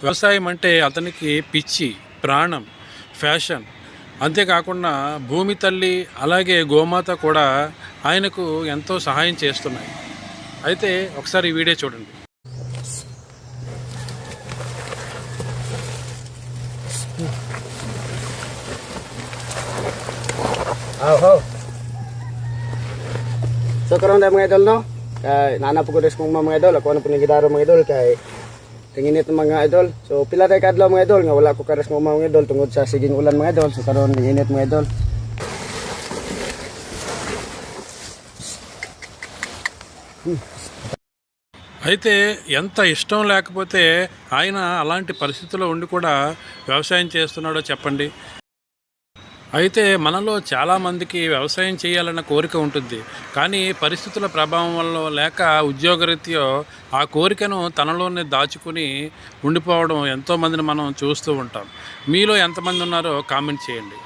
వ్యవసాయం అంటే అతనికి పిచ్చి, ప్రాణం, ఫ్యాషన్. అంతేకాకుండా భూమి తల్లి అలాగే గోమాత కూడా ఆయనకు ఎంతో సహాయం చేస్తున్నాయి. అయితే ఒకసారి ఈ వీడియో చూడండి. So karon tayo mga idol no, kay nanap ko res kong mga idol, ako na po nagidaro mga idol kay tinginit ng mga idol. So pila tayo kadlaw mga idol nga wala ko kares ng mga idol tungod sa siging ulan mga idol. So karon tinginit mga idol. అయితే ఎంత ఇష్టం లేకపోతే ఆయన అలాంటి పరిస్థితుల్లో ఉండి కూడా వ్యవసాయం చేస్తున్నాడో చెప్పండి. అయితే మనలో చాలామందికి వ్యవసాయం చేయాలన్న కోరిక ఉంటుంది, కానీ పరిస్థితుల ప్రభావం వల్ల లేక ఉద్యోగరీత్యా ఆ కోరికను తనలోనే దాచుకుని ఉండిపోవడం ఎంతోమందిని మనం చూస్తూ ఉంటాం. మీలో ఎంతమంది ఉన్నారో కామెంట్ చేయండి.